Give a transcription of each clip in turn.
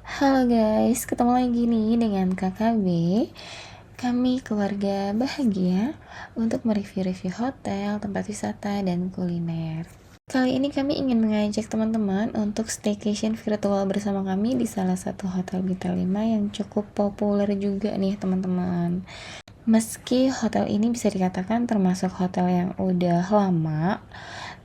Halo guys, ketemu lagi nih dengan KKB. Kami keluarga bahagia untuk mereview-review hotel, tempat wisata, dan kuliner. Kali ini kami ingin mengajak teman-teman untuk staycation virtual bersama kami di salah satu hotel bintang 5 yang cukup populer juga nih teman-teman. Meski hotel ini bisa dikatakan termasuk hotel yang udah lama,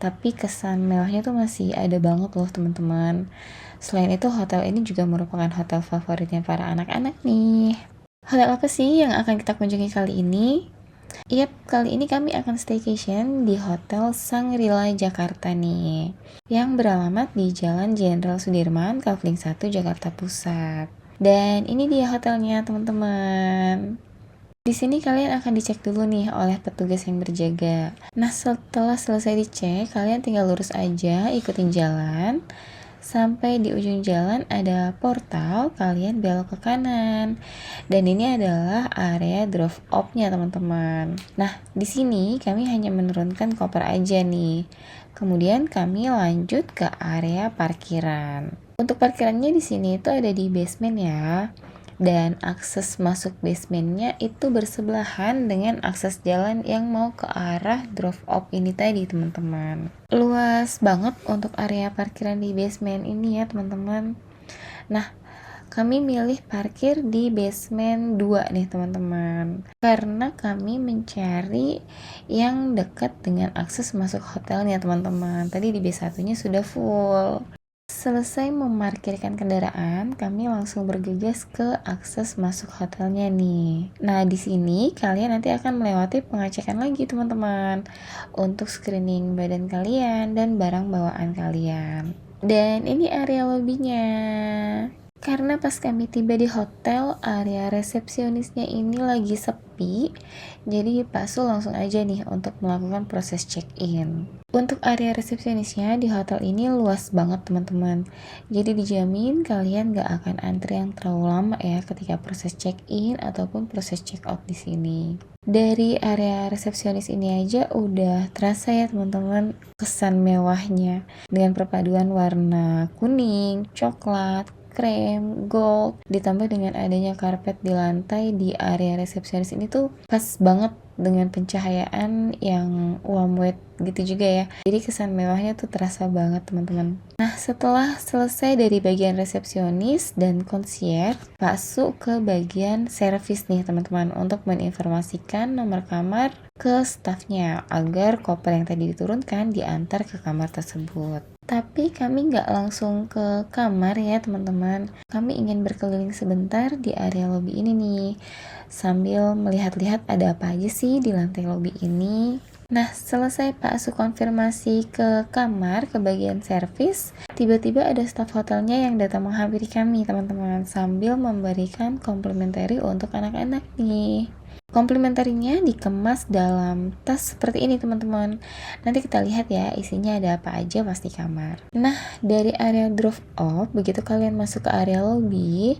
tapi kesan mewahnya tuh masih ada banget loh teman-teman. Selain itu, hotel ini juga merupakan hotel favoritnya para anak-anak nih. Hotel apa sih yang akan kita kunjungi kali ini? Yap, kali ini kami akan staycation di Hotel Shangri-La Jakarta nih, yang beralamat di Jalan Jenderal Sudirman, Kavling 1, Jakarta Pusat. Dan ini dia hotelnya teman-teman. Di sini kalian akan dicek dulu nih oleh petugas yang berjaga. Nah, setelah selesai dicek, kalian tinggal lurus aja, ikutin jalan. Sampai di ujung jalan ada portal, kalian belok ke kanan. Dan ini adalah area drop off-nya, teman-teman. Nah, di sini kami hanya menurunkan koper aja nih. Kemudian kami lanjut ke area parkiran. Untuk parkirannya di sini itu ada di basement ya. Dan akses masuk basementnya itu bersebelahan dengan akses jalan yang mau ke arah drop off ini tadi teman-teman. Luas banget untuk area parkiran di basement ini ya teman-teman. Nah, kami milih parkir di basement 2 nih teman-teman, karena kami mencari yang dekat dengan akses masuk hotelnya teman-teman. Tadi di B1 nya sudah full. Selesai memarkirkan kendaraan, kami langsung bergegas ke akses masuk hotelnya nih. Nah, di sini kalian nanti akan melewati pengecekan lagi teman-teman untuk screening badan kalian dan barang bawaan kalian. Dan ini area lobbynya. Karena pas kami tiba di hotel, area resepsionisnya ini lagi sepi, jadi Pak Su langsung aja nih untuk melakukan proses check-in. Untuk area resepsionisnya di hotel ini luas banget teman-teman, jadi dijamin kalian gak akan antri yang terlalu lama ya ketika proses check-in ataupun proses check-out di sini. Dari area resepsionis ini aja udah terasa ya teman-teman kesan mewahnya dengan perpaduan warna kuning, coklat, krem, gold, ditambah dengan adanya karpet di lantai di area resepsionis ini tuh pas banget dengan pencahayaan yang warm white gitu juga ya. Jadi kesan mewahnya tuh terasa banget teman-teman. Nah, setelah selesai dari bagian resepsionis dan concierge, masuk ke bagian servis nih teman-teman untuk menginformasikan nomor kamar ke stafnya agar koper yang tadi diturunkan diantar ke kamar tersebut. Tapi kami nggak langsung ke kamar ya teman-teman. Kami ingin berkeliling sebentar di area lobby ini nih, sambil melihat-lihat ada apa aja sih di lantai lobby ini. Nah, selesai Pak Su konfirmasi ke kamar, ke bagian servis, tiba-tiba ada staf hotelnya yang datang menghampiri kami teman-teman, sambil memberikan complimentary untuk anak-anak nih. Komplementarinya dikemas dalam tas seperti ini teman-teman. Nanti kita lihat ya isinya ada apa aja pas di kamar. Nah, dari area drop off, begitu kalian masuk ke area lobby,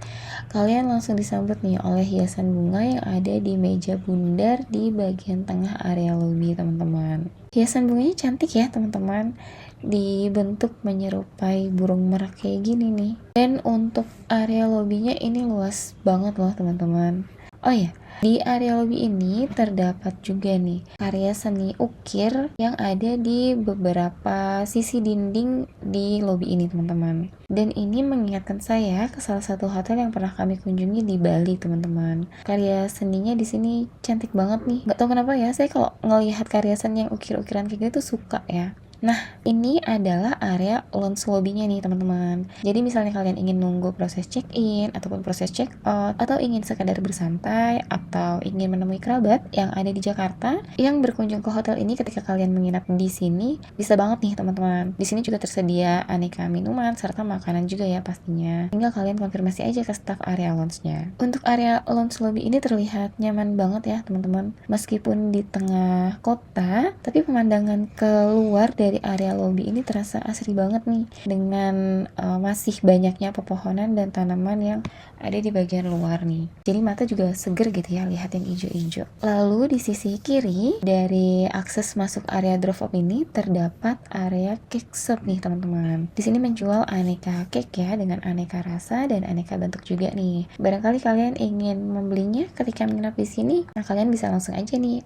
kalian langsung disambut nih oleh hiasan bunga yang ada di meja bundar di bagian tengah area lobby teman-teman. Hiasan bunganya cantik ya teman-teman, dibentuk menyerupai burung merak kayak gini nih. Dan untuk area lobbynya ini luas banget loh teman-teman. Oh ya, di area lobby ini terdapat juga nih karya seni ukir yang ada di beberapa sisi dinding di lobby ini teman-teman. Dan ini mengingatkan saya ke salah satu hotel yang pernah kami kunjungi di Bali teman-teman. Karya seninya di sini cantik banget nih. Gak tau kenapa ya, saya kalau ngelihat karya seni yang ukir-ukiran kayak gitu suka ya. Nah, ini adalah area lounge lobby-nya nih teman-teman. Jadi misalnya kalian ingin nunggu proses check-in ataupun proses check-out, atau ingin sekadar bersantai atau ingin menemui kerabat yang ada di Jakarta yang berkunjung ke hotel ini ketika kalian menginap di sini, bisa banget nih teman-teman. Di sini juga tersedia aneka minuman serta makanan juga ya pastinya. Tinggal kalian konfirmasi aja ke staff area lounge-nya. Untuk area lounge lobby ini terlihat nyaman banget ya teman-teman. Meskipun di tengah kota, tapi pemandangan keluar dari dari area lobby ini terasa asri banget nih, dengan masih banyaknya pepohonan dan tanaman yang ada di bagian luar nih. Jadi mata juga seger gitu ya lihat yang hijau-hijau. Lalu di sisi kiri dari akses masuk area drop off ini terdapat area cake shop nih teman-teman. Di sini menjual aneka cake ya, dengan aneka rasa dan aneka bentuk juga nih. Barangkali kalian ingin membelinya ketika menginap di sini, nah kalian bisa langsung aja nih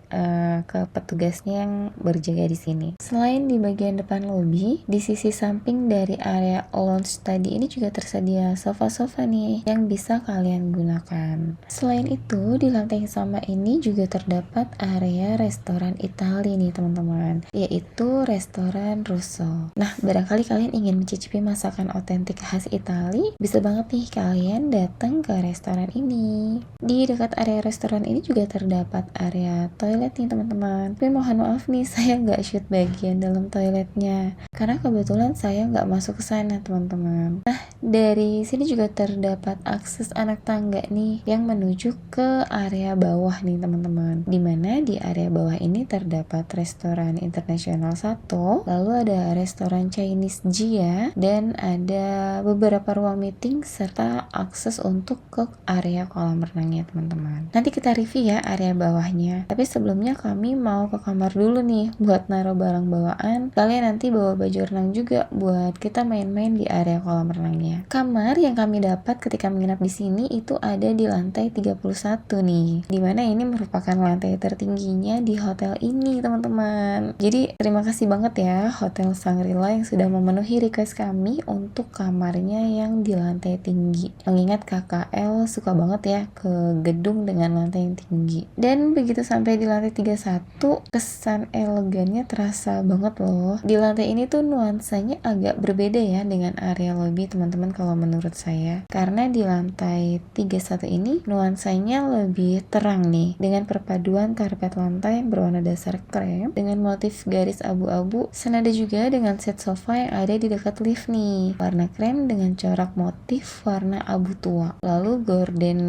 ke petugasnya yang berjaga di sini. Selain di bagian depan lobi, di sisi samping dari area lounge tadi ini juga tersedia sofa-sofa nih yang bisa kalian gunakan. Selain itu, di lantai yang sama ini juga terdapat area restoran Itali nih teman-teman, yaitu restoran Russo. Nah, barangkali kalian ingin mencicipi masakan otentik khas Itali, bisa banget nih kalian datang ke restoran ini. Di dekat area restoran ini juga terdapat area toilet nih teman-teman. Tapi mohon maaf nih, saya nggak shoot bagian dalam toiletnya karena kebetulan saya nggak masuk ke sana teman-teman. Nah, dari sini juga terdapat akses anak tangga nih yang menuju ke area bawah nih teman-teman, dimana di area bawah ini terdapat restoran internasional Sato, lalu ada restoran Chinese Jia, dan ada beberapa ruang meeting serta akses untuk ke area kolam renangnya teman-teman. Nanti kita review ya area bawahnya, tapi sebelumnya kami mau ke kamar dulu nih buat naruh barang bawaan. Kalian nanti bawa baju renang juga buat kita main-main di area kolam renangnya. Kamar yang kami dapat ketika menginap di sini itu ada di lantai 31 nih, dimana ini merupakan lantai tertingginya di hotel ini teman-teman. Jadi terima kasih banget ya Hotel Shangri-La yang sudah memenuhi request kami untuk kamarnya yang di lantai tinggi. Mengingat KKL suka banget ya ke gedung dengan lantai yang tinggi. Dan begitu sampai di lantai 31, kesan elegannya terasa banget loh. Di lantai ini tuh nuansanya agak berbeda ya dengan area lobby teman-teman kalau menurut saya. Karena di lantai 31 ini nuansanya lebih terang nih, dengan perpaduan karpet lantai yang berwarna dasar krem dengan motif garis abu-abu, senada juga dengan set sofa yang ada di dekat lift nih, warna krem dengan corak motif warna abu tua. Lalu gorden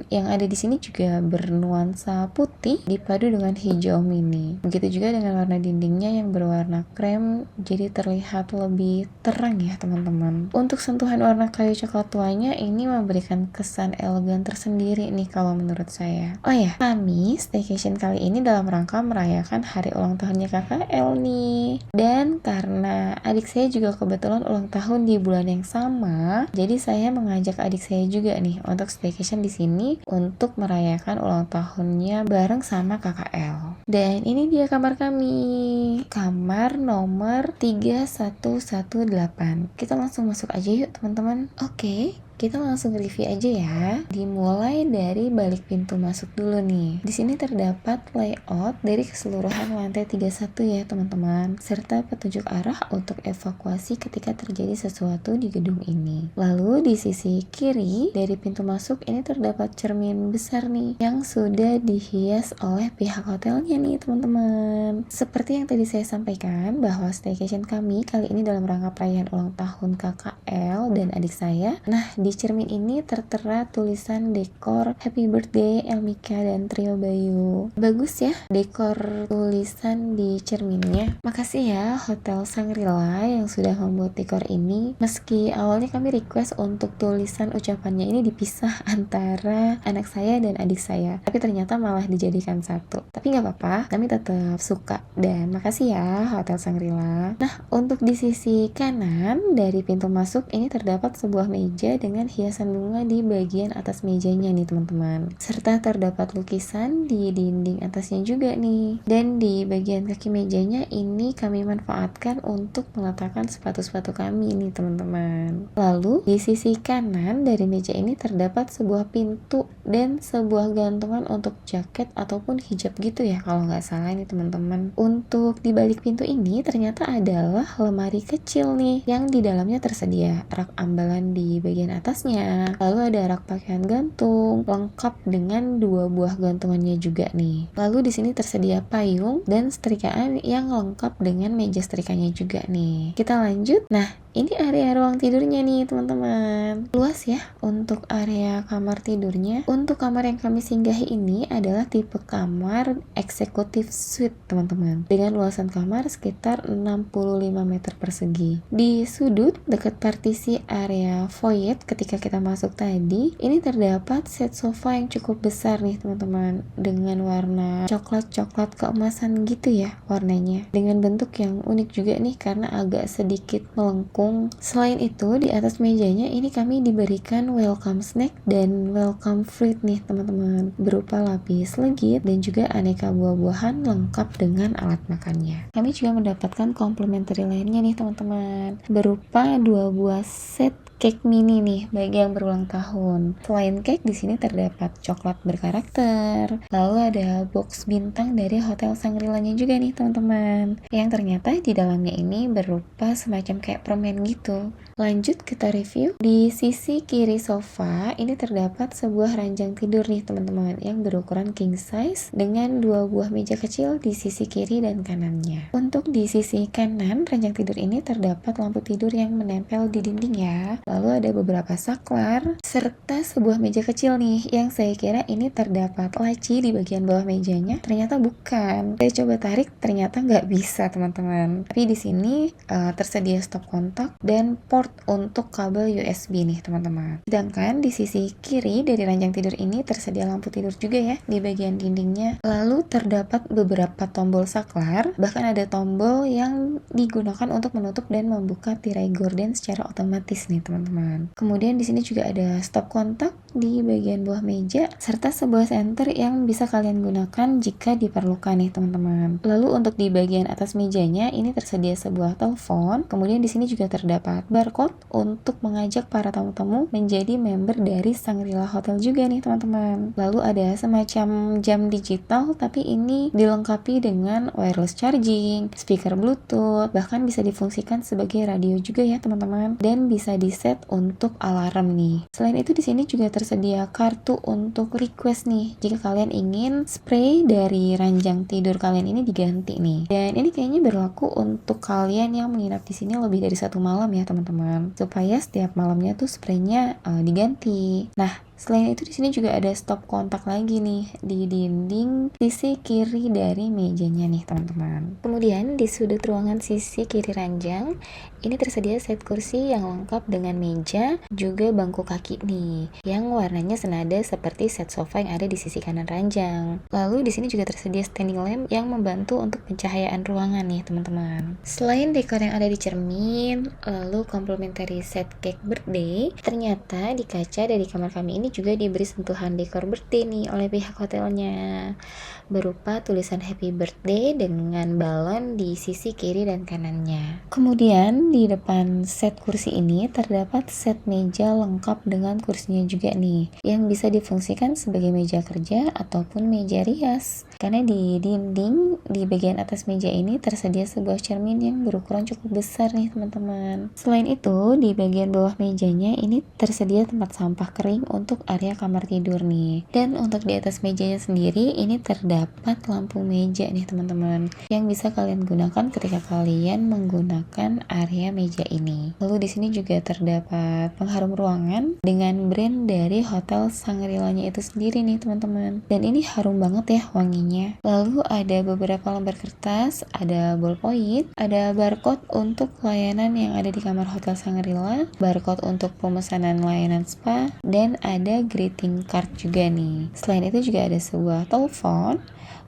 yang ada di sini juga bernuansa putih dipadu dengan hijau mini. Begitu juga dengan warna dindingnya yang berwarna krem, jadi terlihat lebih terang ya teman-teman. Untuk sentuhan warna kayu coklat tuanya ini memberikan kesan elegan tersendiri nih kalau menurut saya. Oh ya, kami staycation kali ini dalam rangka merayakan hari ulang tahunnya KKL nih. Dan karena adik saya juga kebetulan ulang tahun di bulan yang sama, jadi saya mengajak adik saya juga nih untuk staycation di sini untuk merayakan ulang tahunnya bareng sama KKL. Dan ini dia kamar kami. Kamar nomor 3118. Kita langsung masuk aja yuk teman-teman. Oke. Kita langsung review aja ya. Dimulai dari balik pintu masuk dulu nih. Di sini terdapat layout dari keseluruhan lantai 31 ya teman-teman, serta petunjuk arah untuk evakuasi ketika terjadi sesuatu di gedung ini. Lalu di sisi kiri dari pintu masuk ini terdapat cermin besar nih yang sudah dihias oleh pihak hotelnya nih teman-teman. Seperti yang tadi saya sampaikan bahwa staycation kami kali ini dalam rangka perayaan ulang tahun KKL dan adik saya. Nah, di cermin ini tertera tulisan dekor Happy Birthday Elmika dan Trio Bayu. Bagus ya dekor tulisan di cerminnya. Makasih ya Hotel Shangri-La yang sudah membuat dekor ini. Meski awalnya kami request untuk tulisan ucapannya ini dipisah antara anak saya dan adik saya, tapi ternyata malah dijadikan satu. Tapi nggak apa-apa, kami tetap suka. Dan makasih ya Hotel Shangri-La. Nah, untuk di sisi kanan dari pintu masuk ini terdapat sebuah meja dengan hiasan bunga di bagian atas mejanya nih teman-teman, serta terdapat lukisan di dinding atasnya juga nih. Dan di bagian kaki mejanya ini kami manfaatkan untuk meletakkan sepatu-sepatu kami nih teman-teman. Lalu di sisi kanan dari meja ini terdapat sebuah pintu dan sebuah gantungan untuk jaket ataupun hijab gitu ya kalau nggak salah nih teman-teman. Untuk di balik pintu ini ternyata adalah lemari kecil nih yang di dalamnya tersedia rak ambalan di bagian atasnya. Lalu ada rak pakaian gantung lengkap dengan 2 buah gantungannya juga nih. Lalu di sini tersedia payung dan setrikaan yang lengkap dengan meja setrikanya juga nih. Kita lanjut. Nah, ini area ruang tidurnya nih teman-teman. Luas ya untuk area kamar tidurnya. Untuk kamar yang kami singgahi ini adalah tipe kamar eksekutif suite teman-teman, dengan luasan kamar sekitar 65 meter persegi. Di sudut dekat partisi area foyer ketika kita masuk tadi, ini terdapat set sofa yang cukup besar nih teman-teman, dengan warna coklat keemasan gitu ya warnanya, dengan bentuk yang unik juga nih karena agak sedikit melengkung. Selain itu, di atas mejanya ini kami diberikan welcome snack dan welcome fruit nih teman-teman, berupa lapis legit dan juga aneka buah-buahan lengkap dengan alat makannya. Kami juga mendapatkan komplementari lainnya nih teman-teman, berupa 2 buah set cake mini nih bagi yang berulang tahun. Selain cake, di sini terdapat coklat berkarakter. Lalu ada box bintang dari Hotel Shangri-La-nya juga nih teman-teman, yang ternyata di dalamnya ini berupa semacam kayak permen gitu. Lanjut kita review. Di sisi kiri sofa ini terdapat sebuah ranjang tidur nih teman-teman, yang berukuran king size dengan 2 buah meja kecil di sisi kiri dan kanannya. Untuk di sisi kanan ranjang tidur ini terdapat lampu tidur yang menempel di dinding ya. Lalu ada beberapa saklar serta sebuah meja kecil nih, yang saya kira ini terdapat laci di bagian bawah mejanya. Ternyata bukan. Saya coba tarik, ternyata nggak bisa teman-teman. Tapi di sini tersedia stop kontak dan port untuk kabel USB nih teman-teman. Sedangkan di sisi kiri dari ranjang tidur ini tersedia lampu tidur juga ya di bagian dindingnya. Lalu terdapat beberapa tombol saklar, bahkan ada tombol yang digunakan untuk menutup dan membuka tirai gorden secara otomatis nih teman-teman. Kemudian di sini juga ada stop kontak di bagian bawah meja serta sebuah senter yang bisa kalian gunakan jika diperlukan nih teman-teman. Lalu untuk di bagian atas mejanya ini tersedia sebuah telepon. Kemudian di sini juga terdapat barcode untuk mengajak para tamu-tamu menjadi member dari Shangri-La Hotel juga nih teman-teman. Lalu ada semacam jam digital, tapi ini dilengkapi dengan wireless charging, speaker bluetooth, bahkan bisa difungsikan sebagai radio juga ya teman-teman, dan bisa di set untuk alarm nih. Selain itu di sini juga tersedia kartu untuk request nih jika kalian ingin spray dari ranjang tidur kalian ini diganti nih. Dan ini kayaknya berlaku untuk kalian yang menginap di sini lebih dari 1 malam ya teman-teman, supaya setiap malamnya tuh spraynya diganti. Nah, selain itu di sini juga ada stop kontak lagi nih di dinding sisi kiri dari mejanya nih teman-teman. Kemudian di sudut ruangan sisi kiri ranjang ini tersedia set kursi yang lengkap dengan meja juga bangku kaki nih, yang warnanya senada seperti set sofa yang ada di sisi kanan ranjang. Lalu di sini juga tersedia standing lamp yang membantu untuk pencahayaan ruangan nih teman-teman. Selain dekor yang ada di cermin, lalu komplementari set cake birthday, ternyata di kaca dari kamar kami ini juga diberi sentuhan dekor birthday nih oleh pihak hotelnya, berupa tulisan happy birthday dengan balon di sisi kiri dan kanannya. Kemudian di depan set kursi ini terdapat set meja lengkap dengan kursinya juga nih, yang bisa difungsikan sebagai meja kerja ataupun meja rias. Karena di dinding di bagian atas meja ini tersedia sebuah cermin yang berukuran cukup besar nih teman-teman. Selain itu di bagian bawah mejanya ini tersedia tempat sampah kering untuk area kamar tidur nih. Dan untuk di atas mejanya sendiri ini terdapat lampu meja nih teman-teman, yang bisa kalian gunakan ketika kalian menggunakan area meja ini. Lalu di sini juga terdapat pengharum ruangan dengan brand dari Hotel Shangri-La-nya itu sendiri nih teman-teman. Dan ini harum banget ya wanginya. Lalu ada beberapa lembar kertas, ada ballpoint, ada barcode untuk layanan yang ada di kamar Hotel Shangri-La, barcode untuk pemesanan layanan spa, dan ada greeting card juga nih. Selain itu juga ada sebuah telepon.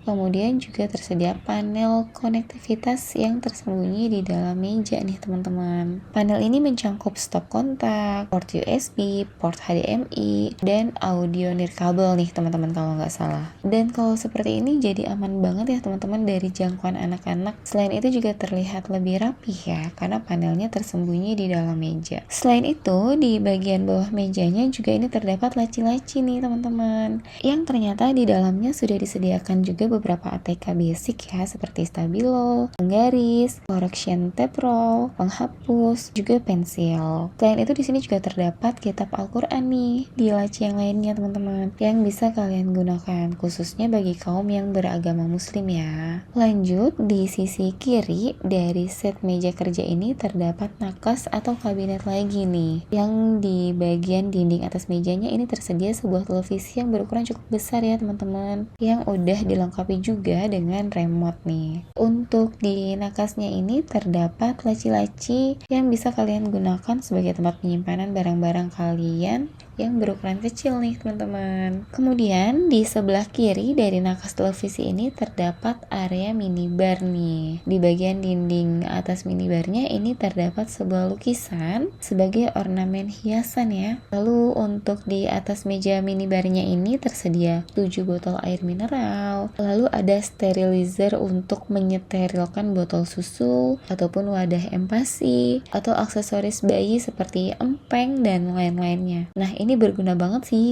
Kemudian juga tersedia panel konektivitas yang tersembunyi di dalam meja nih teman-teman. Panel ini mencangkup stop kontak, port USB, port HDMI, dan audio nirkabel nih teman-teman kalau nggak salah. Dan kalau seperti ini jadi aman banget ya teman-teman dari jangkauan anak-anak. Selain itu juga terlihat lebih rapih ya, karena panelnya tersembunyi di dalam meja. Selain itu di bagian bawah mejanya juga ini terdapat terdapat laci-laci nih teman-teman, yang ternyata di dalamnya sudah disediakan juga beberapa ATK basic ya, seperti stabilo, penggaris, correction tape roll, penghapus, juga pensil. Selain itu di sini juga terdapat kitab Al-Quran nih di laci yang lainnya teman-teman, yang bisa kalian gunakan khususnya bagi kaum yang beragama muslim ya. Lanjut, di sisi kiri dari set meja kerja ini terdapat nakas atau kabinet lagi nih, yang di bagian dinding atas mejanya ini tersedia sebuah televisi yang berukuran cukup besar ya teman-teman, yang udah dilengkapi juga dengan remote nih. Untuk di nakasnya ini terdapat laci-laci yang bisa kalian gunakan sebagai tempat penyimpanan barang-barang kalian yang berukuran kecil nih teman-teman. Kemudian di sebelah kiri dari nakas televisi ini terdapat area minibar nih. Di bagian dinding atas minibarnya ini terdapat sebuah lukisan sebagai ornamen hiasan ya. Lalu untuk di atas meja minibarnya ini tersedia 7 botol air mineral. Lalu ada sterilizer untuk menyeterilkan botol susu ataupun wadah empasi atau aksesoris bayi seperti empeng dan lain-lainnya. Nah, ini berguna banget sih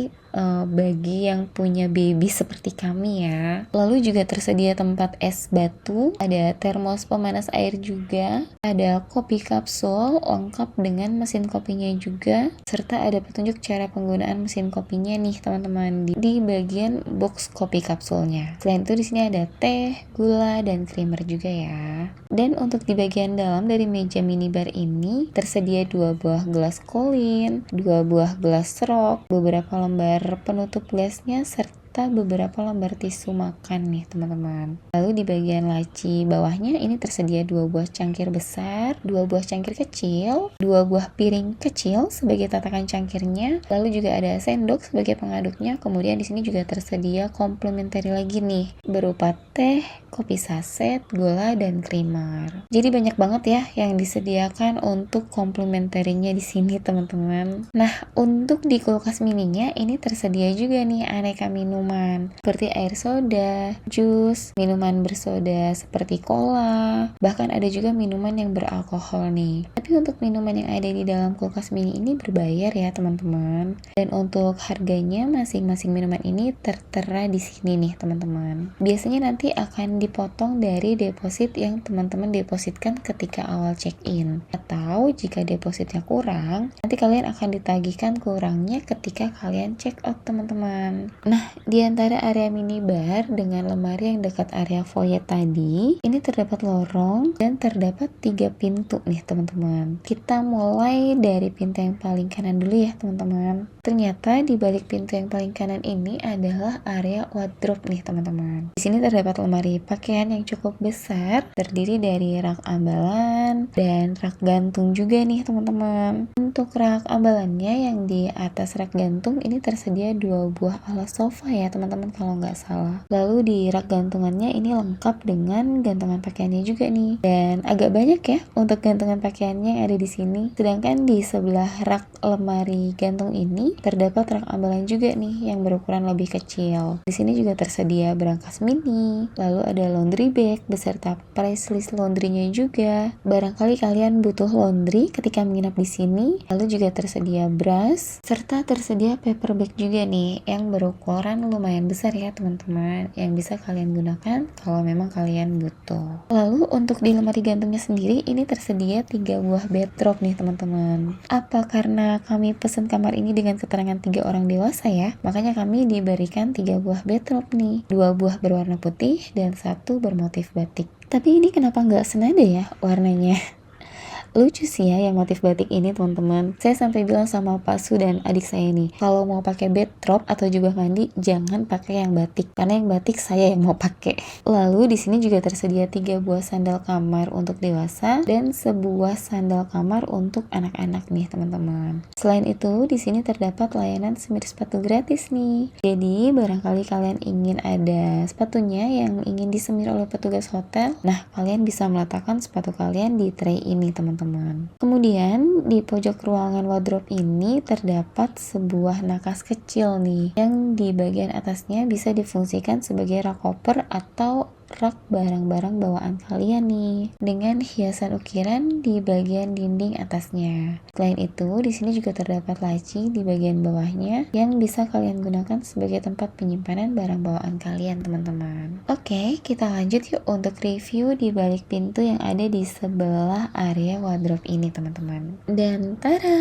bagi yang punya baby seperti kami ya. Lalu juga tersedia tempat es batu, ada termos pemanas air juga, ada kopi kapsul lengkap dengan mesin kopinya juga, serta ada petunjuk cara penggunaan mesin kopinya nih teman-teman di bagian box kopi kapsulnya. Selain itu di sini ada teh, gula, dan creamer juga ya. Dan untuk di bagian dalam dari meja minibar ini tersedia 2 buah gelas kolin, 2 buah gelas serok, beberapa lembar penutup gelasnya, serta beberapa lembar tisu makan nih teman-teman. Lalu di bagian laci bawahnya ini tersedia 2 buah cangkir besar, 2 buah cangkir kecil, 2 buah piring kecil sebagai tatakan cangkirnya, lalu juga ada sendok sebagai pengaduknya. Kemudian di sini juga tersedia komplementari lagi nih, berupa teh, kopi saset, gula, dan creamer. Jadi banyak banget ya yang disediakan untuk komplementarinya di sini teman-teman. Nah, untuk di kulkas mininya ini tersedia juga nih aneka minuman seperti air soda, jus, minuman bersoda seperti cola, bahkan ada juga minuman yang beralkohol nih. Tapi untuk minuman yang ada di dalam kulkas mini ini berbayar ya teman-teman. Dan untuk harganya masing-masing minuman ini tertera di sini nih teman-teman. Biasanya nanti akan dipotong dari deposit yang teman-teman depositkan ketika awal check-in, atau jika depositnya kurang nanti kalian akan ditagihkan kurangnya ketika kalian check out teman-teman. Nah, di antara area minibar dengan lemari yang dekat area foyer tadi ini terdapat lorong dan terdapat 3 pintu nih teman-teman. Kita mulai dari pintu yang paling kanan dulu ya teman-teman. Ternyata di balik pintu yang paling kanan ini adalah area wardrobe nih teman-teman. Di sini terdapat lemari pakaian yang cukup besar, terdiri dari rak ambalan dan rak gantung juga nih teman-teman. Untuk rak ambalannya yang di atas rak gantung ini tersedia 2 buah alas sofa ya teman-teman kalau nggak salah. Lalu di rak gantungannya ini lengkap dengan gantungan pakaiannya juga nih, dan agak banyak ya untuk gantungan pakaiannya yang ada di sini. Sedangkan di sebelah rak lemari gantung ini terdapat rak ambalan juga nih yang berukuran lebih kecil. Di sini juga tersedia brankas mini, lalu ada laundry bag beserta price list laundrynya juga. Barangkali kalian butuh laundry ketika menginap di sini. Lalu juga tersedia brush serta tersedia paper bag juga nih yang berukuran lumayan besar ya teman-teman, yang bisa kalian gunakan kalau memang kalian butuh. Lalu untuk di lemari gantungnya sendiri ini tersedia 3 buah bathrobe nih teman-teman. Apa karena kami pesan kamar ini dengan keterangan 3 orang dewasa ya, makanya kami diberikan 3 buah bathrobe nih, 2 buah berwarna putih dan 1 bermotif batik. Tapi ini kenapa nggak senada ya warnanya? Lucu sih ya yang motif batik ini teman-teman. Saya sampai bilang sama Pak Su dan adik saya nih, kalau mau pakai bathrobe atau jubah mandi jangan pakai yang batik, karena yang batik saya yang mau pakai. Lalu di sini juga tersedia 3 buah sandal kamar untuk dewasa dan sebuah sandal kamar untuk anak-anak nih teman-teman. Selain itu di sini terdapat layanan semir sepatu gratis nih. Jadi barangkali kalian ingin ada sepatunya yang ingin disemir oleh petugas hotel, nah kalian bisa meletakkan sepatu kalian di tray ini teman-teman. Kemudian di pojok ruangan wardrobe ini terdapat sebuah nakas kecil nih, yang di bagian atasnya bisa difungsikan sebagai rak koper atau rak barang-barang bawaan kalian nih, dengan hiasan ukiran di bagian dinding atasnya. Selain itu, di sini juga terdapat laci di bagian bawahnya yang bisa kalian gunakan sebagai tempat penyimpanan barang bawaan kalian, teman-teman. Oke, kita lanjut yuk untuk review di balik pintu yang ada di sebelah area wardrobe ini, teman-teman. Dan tada,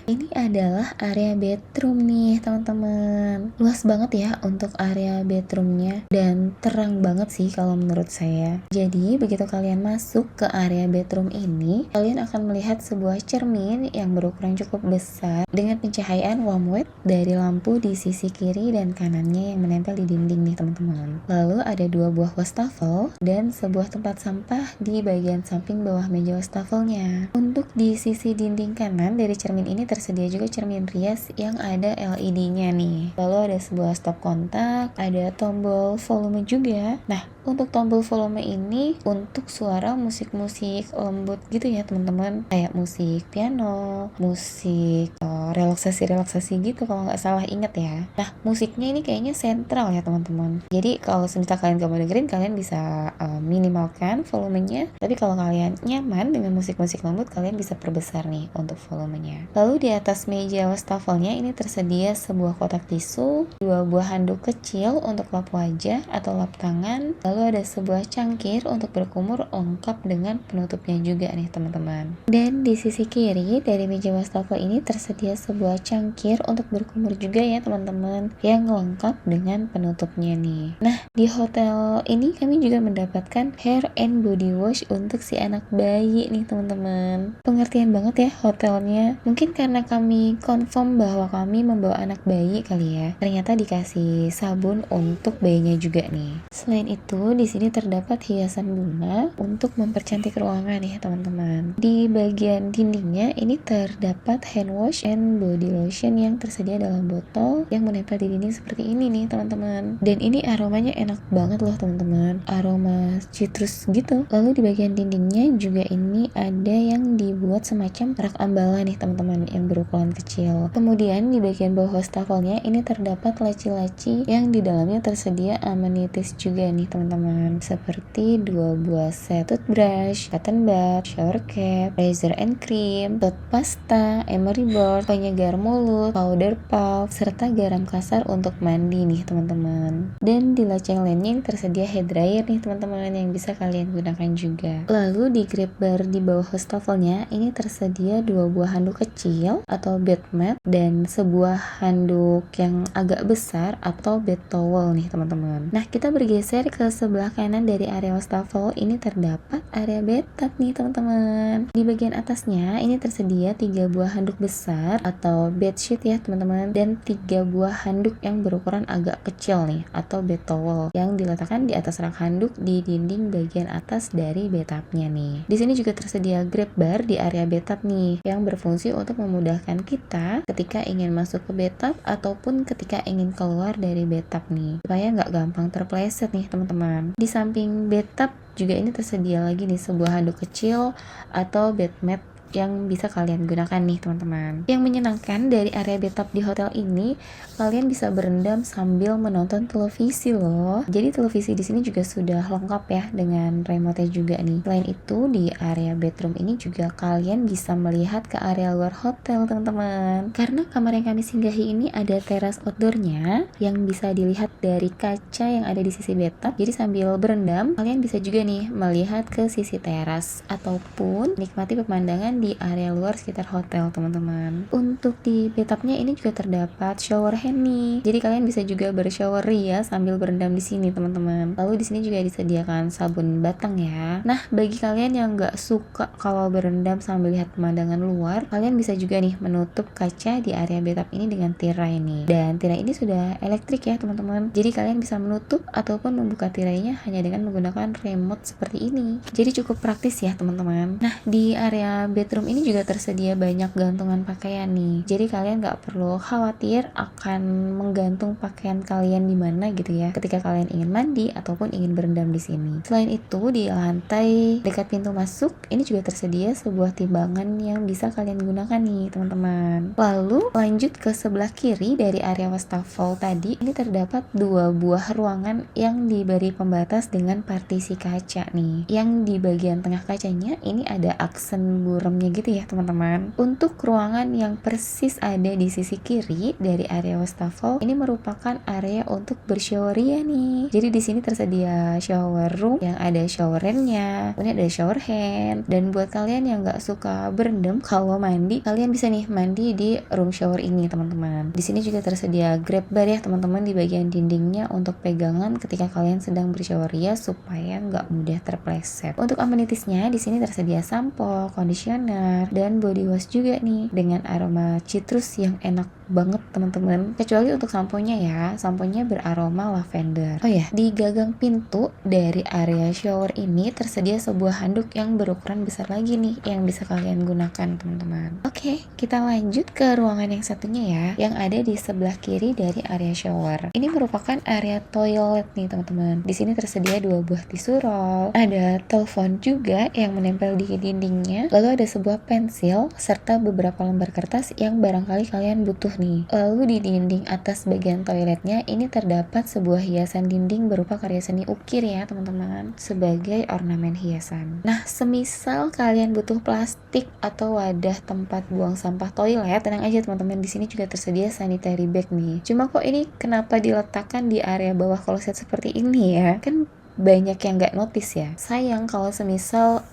ini adalah area bedroom nih, teman-teman. Luas banget ya untuk area bedroomnya dan terang banget sih kalau menurut saya. Jadi begitu kalian masuk ke area bedroom ini, kalian akan melihat sebuah cermin yang berukuran cukup besar dengan pencahayaan warm white dari lampu di sisi kiri dan kanannya yang menempel di dinding nih, teman-teman. Lalu ada 2 buah wastafel dan sebuah tempat sampah di bagian samping bawah meja wastafelnya. Untuk di sisi dinding kanan dari cermin ini tersedia juga cermin rias yang ada LED-nya nih. Lalu ada sebuah stop kontak, ada tombol volume juga. Nah, untuk tombol volume ini untuk suara musik-musik lembut gitu ya, teman-teman. Kayak musik piano, musik relaksasi-relaksasi gitu kalau nggak salah inget ya. Nah, musiknya ini kayaknya sentral ya, teman-teman. Jadi kalau semisal kalian gak mau dengerin, kalian bisa minimalkan volumenya. Tapi kalau kalian nyaman dengan musik-musik lembut, kalian bisa perbesar nih untuk volumenya. Lalu di atas meja wastafelnya ini tersedia sebuah kotak tisu, 2 buah handuk kecil untuk lap wajah atau lap tangan. Lalu ada sebuah cangkir untuk berkumur lengkap dengan penutupnya juga nih, teman-teman. Dan di sisi kiri dari meja wastafel ini tersedia sebuah cangkir untuk berkumur juga ya, teman-teman, yang lengkap dengan penutupnya nih. Nah, di hotel ini kami juga mendapatkan hair and body wash untuk si anak bayi nih, teman-teman. Pengertian banget ya hotelnya. Mungkin karena kami confirm bahwa kami membawa anak bayi kali ya. Ternyata dikasih sabun untuk bayinya juga nih. Selain itu, di sini terdapat hiasan bunga untuk mempercantik ruangan ya, teman-teman. Di bagian dindingnya ini terdapat hand wash and body lotion yang tersedia dalam botol yang menempel di dinding seperti ini nih, teman-teman. Dan ini aromanya enak banget loh, teman-teman. Aroma citrus gitu. Lalu di bagian dindingnya juga ini ada yang dibuat semacam rak ambalan nih, teman-teman, yang berukuran kecil. Kemudian di bagian bawah wastafelnya ini terdapat laci-laci yang di dalamnya tersedia amenities juga nih, teman-teman, seperti 2 buah set toothbrush, cotton bud, shower cap, razor and cream, tooth pasta, emery board, penyegar mulut, powder puff, serta garam kasar untuk mandi nih, teman-teman. Dan di laceng lainnya tersedia hair dryer nih, teman-teman, yang bisa kalian gunakan juga. Lalu di grab bar di bawah wastafelnya ini tersedia 2 buah handuk kecil atau bed mat dan sebuah handuk yang agak besar atau bed towel nih, teman-teman. Nah, kita bergeser ke sebelah kanan dari area wastafel. Ini terdapat area bathtub nih, teman-teman. Di bagian atasnya ini tersedia 3 buah handuk besar atau bedsheet ya, teman-teman, dan 3 buah handuk yang berukuran agak kecil nih atau bed towel yang diletakkan di atas rak handuk di dinding bagian atas dari bathtubnya nih. Di sini juga tersedia grab bar di area bathtub nih yang berfungsi untuk memudahkan kita ketika ingin masuk ke bathtub ataupun ketika ingin keluar dari bathtub nih, supaya nggak gampang terpleset nih, teman-teman. Di samping bathtub juga ini tersedia lagi nih sebuah handuk kecil atau bed mat yang bisa kalian gunakan nih, teman-teman. Yang menyenangkan dari area bathtub di hotel ini, kalian bisa berendam sambil menonton televisi loh. Jadi televisi di sini juga sudah lengkap ya dengan remote juga nih. Selain itu, di area bedroom ini juga kalian bisa melihat ke area luar hotel, teman-teman. Karena kamar yang kami singgahi ini ada teras outdoornya yang bisa dilihat dari kaca yang ada di sisi bathtub. Jadi sambil berendam, kalian bisa juga nih melihat ke sisi teras ataupun nikmati pemandangan di area luar sekitar hotel, teman-teman. Untuk di bathtubnya ini juga terdapat shower hand nih. Jadi kalian bisa juga bershower ya sambil berendam di sini, teman-teman. Lalu di sini juga disediakan sabun batang ya. Nah, bagi kalian yang nggak suka kalau berendam sambil lihat pemandangan luar, kalian bisa juga nih menutup kaca di area bathtub ini dengan tirai nih. Dan tirai ini sudah elektrik ya, teman-teman. Jadi kalian bisa menutup ataupun membuka tirainya hanya dengan menggunakan remote seperti ini. Jadi cukup praktis ya, teman-teman. Nah, di area bathtub bedroom ini juga tersedia banyak gantungan pakaian nih. Jadi kalian nggak perlu khawatir akan menggantung pakaian kalian di mana gitu ya, ketika kalian ingin mandi ataupun ingin berendam di sini. Selain itu, di lantai dekat pintu masuk ini juga tersedia sebuah timbangan yang bisa kalian gunakan nih teman-teman. Lalu lanjut ke sebelah kiri dari area wastafel tadi, ini terdapat 2 buah ruangan yang diberi pembatas dengan partisi kaca nih. Yang di bagian tengah kacanya ini ada aksen buramnya gitu ya teman-teman. Untuk ruangan yang persis ada di sisi kiri dari area wastafel, ini merupakan area untuk bershoweria nih. Jadi di sini tersedia shower room yang ada shower handnya, ini ada shower hand. Dan buat kalian yang nggak suka berendam kalau mandi, kalian bisa nih mandi di room shower ini teman-teman. Di sini juga tersedia grab bar ya teman-teman di bagian dindingnya untuk pegangan ketika kalian sedang bershoweria supaya nggak mudah terpleset. Untuk amenitiesnya di sini tersedia sampo, conditioner, dan body wash juga nih dengan aroma citrus yang enak banget teman-teman. Kecuali untuk samponya ya, samponya beraroma lavender. Oh ya, di gagang pintu dari area shower ini tersedia sebuah handuk yang berukuran besar lagi nih yang bisa kalian gunakan teman-teman. Oke, kita lanjut ke ruangan yang satunya ya, yang ada di sebelah kiri dari area shower. Ini merupakan area toilet nih teman-teman. Di sini tersedia 2 buah tisu roll, ada telepon juga yang menempel di dindingnya, lalu ada sebuah pensil serta beberapa lembar kertas yang barangkali kalian butuh nih. Lalu di dinding atas bagian toiletnya ini terdapat sebuah hiasan dinding berupa karya seni ukir ya teman-teman, sebagai ornamen hiasan. Nah, semisal kalian butuh plastik atau wadah tempat buang sampah toilet, tenang aja teman-teman, di sini juga tersedia sanitary bag nih. Cuma kok ini kenapa diletakkan di area bawah kloset seperti ini ya? Kan banyak yang nggak notice ya. Sayang kalau semisal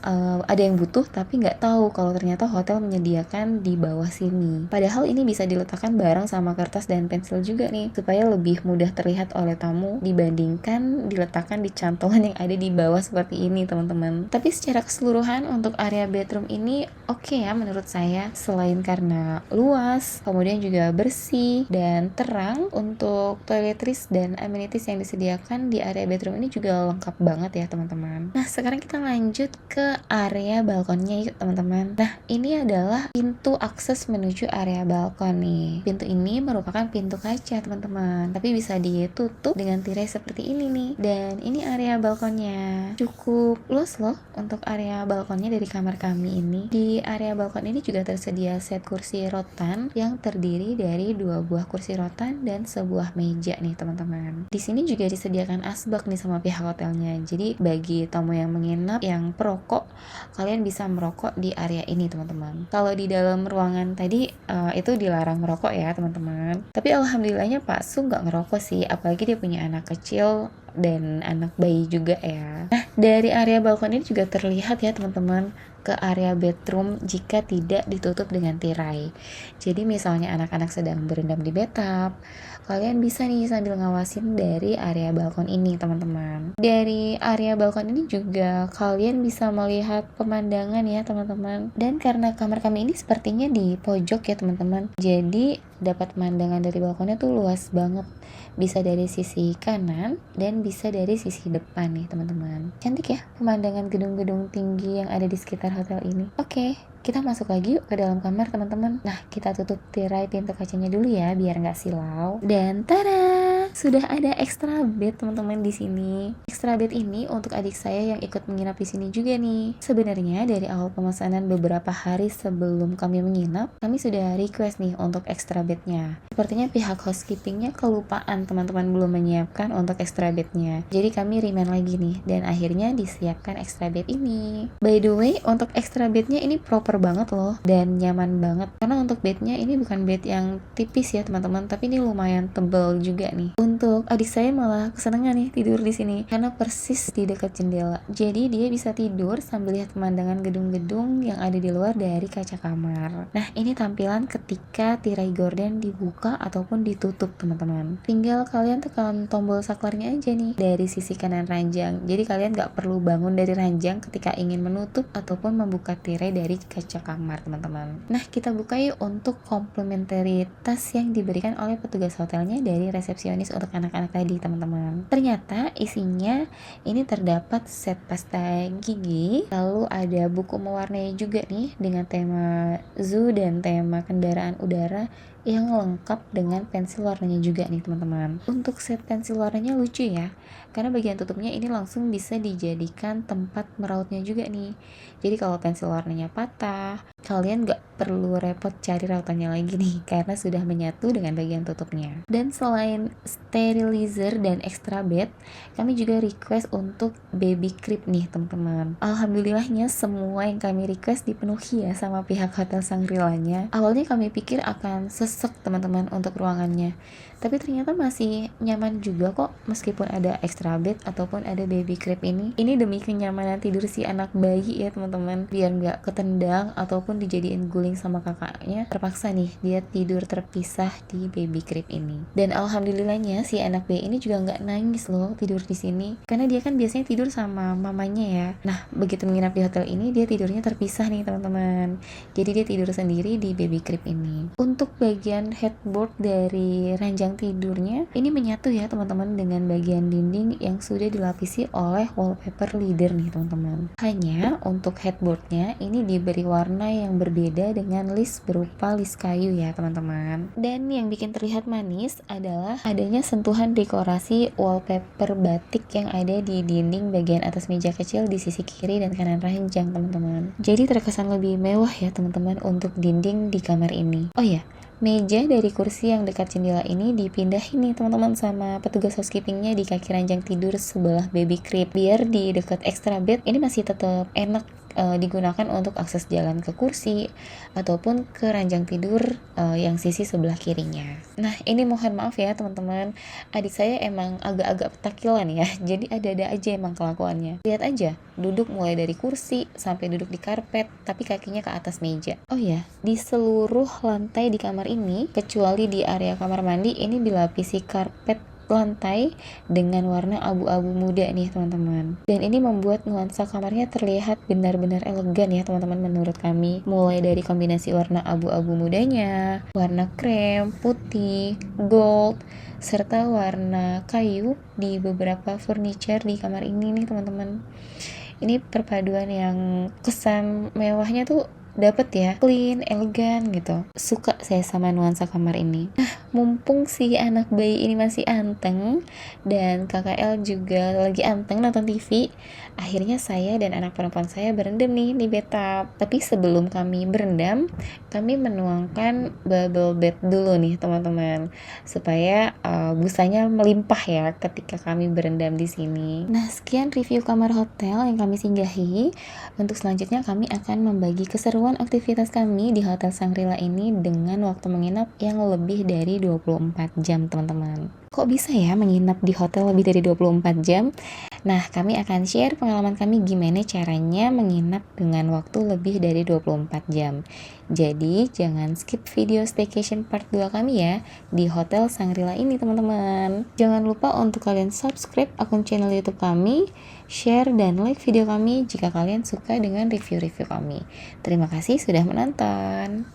ada yang butuh tapi nggak tahu kalau ternyata hotel menyediakan di bawah sini. Padahal ini bisa diletakkan bareng sama kertas dan pensil juga nih, supaya lebih mudah terlihat oleh tamu dibandingkan diletakkan di cantolan yang ada di bawah seperti ini teman-teman. Tapi secara keseluruhan untuk area bedroom ini oke ya menurut saya. Selain karena luas, kemudian juga bersih dan terang, untuk toiletries dan amenities yang disediakan di area bedroom ini juga lengkap banget ya teman-teman. Nah, sekarang kita lanjut ke area balkonnya yuk teman-teman. Nah, ini adalah pintu akses menuju area balkon nih. Pintu ini merupakan pintu kaca teman-teman, tapi bisa ditutup dengan tirai seperti ini nih. Dan ini area balkonnya cukup luas loh untuk area balkonnya dari kamar kami ini. Di area balkon ini juga tersedia set kursi rotan yang terdiri dari 2 buah kursi rotan dan sebuah meja nih teman-teman. Di sini juga disediakan asbak nih sama pihak hotelnya. Jadi bagi tamu yang menginap yang perokok, kalian bisa merokok di area ini teman-teman. Kalau di dalam ruangan tadi itu dilarang merokok ya teman-teman. Tapi alhamdulillahnya Pak Su nggak ngerokok sih, apalagi dia punya anak kecil dan anak bayi juga ya. Nah, dari area balkon ini juga terlihat ya teman-teman ke area bedroom jika tidak ditutup dengan tirai. Jadi misalnya anak-anak sedang berendam di bathtub, kalian bisa nih sambil ngawasin dari area balkon ini teman-teman. Dari area balkon ini juga kalian bisa melihat pemandangan ya teman-teman. Dan karena kamar kami ini sepertinya di pojok ya teman-teman, jadi dapat pemandangan dari balkonnya tuh luas banget. Bisa dari sisi kanan dan bisa dari sisi depan nih teman-teman. Cantik ya pemandangan gedung-gedung tinggi yang ada di sekitar hotel ini. Oke, kita masuk lagi yuk ke dalam kamar teman-teman. Nah, kita tutup tirai pintu kacanya dulu ya biar nggak silau. Dan tada, sudah ada extra bed teman-teman di sini. Extra bed ini untuk adik saya yang ikut menginap di sini juga nih. Sebenarnya dari awal pemesanan beberapa hari sebelum kami menginap, kami sudah request nih untuk extra bednya. Sepertinya pihak housekeepingnya kelupaan teman-teman belum menyiapkan untuk extra bednya. Jadi kami remind lagi nih dan akhirnya disiapkan extra bed ini. By the way, untuk extra bednya ini proper banget loh dan nyaman banget, karena untuk bednya ini bukan bed yang tipis ya teman-teman, tapi ini lumayan tebal juga nih. Untuk adik saya malah kesenangan nih tidur di sini karena persis di dekat jendela, jadi dia bisa tidur sambil lihat pemandangan gedung-gedung yang ada di luar dari kaca kamar. Nah, ini tampilan ketika tirai gorden dibuka ataupun ditutup teman-teman. Tinggal kalian tekan tombol saklarnya aja nih dari sisi kanan ranjang, jadi kalian gak perlu bangun dari ranjang ketika ingin menutup ataupun membuka tirai dari kaca kamar teman-teman. Nah, kita buka yuk untuk komplementaritas yang diberikan oleh petugas hotelnya dari resepsionis untuk anak-anak tadi teman-teman. Ternyata isinya ini terdapat set pasta gigi, lalu ada buku mewarnai juga nih dengan tema zoo dan tema kendaraan udara yang lengkap dengan pensil warnanya juga nih teman-teman. Untuk set pensil warnanya lucu ya, karena bagian tutupnya ini langsung bisa dijadikan tempat merautnya juga nih. Jadi kalau pensil warnanya patah, kalian gak perlu repot cari rautannya lagi nih, karena sudah menyatu dengan bagian tutupnya. Dan selain sterilizer dan extra bed, kami juga request untuk baby crib nih teman-teman. Alhamdulillahnya semua yang kami request dipenuhi ya sama pihak Hotel Shangri-La-nya. Awalnya kami pikir akan sesek teman-teman untuk ruangannya, tapi ternyata masih nyaman juga kok meskipun ada extra bed ataupun ada baby crib ini. Ini demi kenyamanan tidur si anak bayi ya teman-teman, biar nggak ketendang ataupun dijadiin guling sama kakaknya. Terpaksa nih dia tidur terpisah di baby crib ini. Dan alhamdulillahnya si anak bayi ini juga nggak nangis loh tidur di sini, karena dia kan biasanya tidur sama mamanya ya. Nah begitu menginap di hotel ini dia tidurnya terpisah nih teman-teman, jadi dia tidur sendiri di baby crib ini. Untuk bagian headboard dari ranjang tidurnya ini menyatu ya teman-teman dengan bagian dinding yang sudah dilapisi oleh wallpaper leather nih teman-teman. Hanya untuk headboardnya ini diberi warna yang berbeda dengan list berupa list kayu ya teman-teman. Dan yang bikin terlihat manis adalah adanya sentuhan dekorasi wallpaper batik yang ada di dinding bagian atas meja kecil di sisi kiri dan kanan ranjang teman-teman. Jadi terkesan lebih mewah ya teman-teman untuk dinding di kamar ini. Oh ya, meja dari kursi yang dekat jendela ini dipindahin nih teman-teman sama petugas housekeepingnya di kaki ranjang tidur sebelah baby crib, biar di dekat extra bed ini masih tetap enak digunakan untuk akses jalan ke kursi ataupun ke ranjang tidur yang sisi sebelah kirinya. Nah ini mohon maaf ya teman-teman, adik saya emang agak-agak petakilan ya, jadi ada-ada aja emang kelakuannya. Lihat aja, duduk mulai dari kursi sampai duduk di karpet tapi kakinya ke atas meja. Oh ya, di seluruh lantai di kamar ini kecuali di area kamar mandi ini dilapisi karpet lantai dengan warna abu-abu muda nih teman-teman. Dan ini membuat nuansa kamarnya terlihat benar-benar elegan ya teman-teman menurut kami. Mulai dari kombinasi warna abu-abu mudanya, warna krem, putih, gold, serta warna kayu di beberapa furniture di kamar ini nih teman-teman. Ini perpaduan yang kesan mewahnya tuh dapet ya, clean, elegan gitu. Suka saya sama nuansa kamar ini. Nah, mumpung si anak bayi ini masih anteng dan KKL juga lagi anteng nonton TV, akhirnya saya dan anak perempuan saya berendam nih di bathtub. Tapi sebelum kami berendam, kami menuangkan bubble bath dulu nih teman-teman, supaya busanya melimpah ya ketika kami berendam di sini. Nah, sekian review kamar hotel yang kami singgahi. Untuk selanjutnya kami akan membagi keseruan aktivitas kami di Hotel Shangri-La ini dengan waktu menginap yang lebih dari 24 jam teman-teman. Kok bisa ya menginap di hotel lebih dari 24 jam? Nah, kami akan share pengalaman kami gimana caranya menginap dengan waktu lebih dari 24 jam. Jadi, jangan skip video staycation part 2 kami ya di Hotel Shangri-La ini teman-teman. Jangan lupa untuk kalian subscribe akun channel YouTube kami, share dan like video kami jika kalian suka dengan review-review kami. Terima kasih sudah menonton.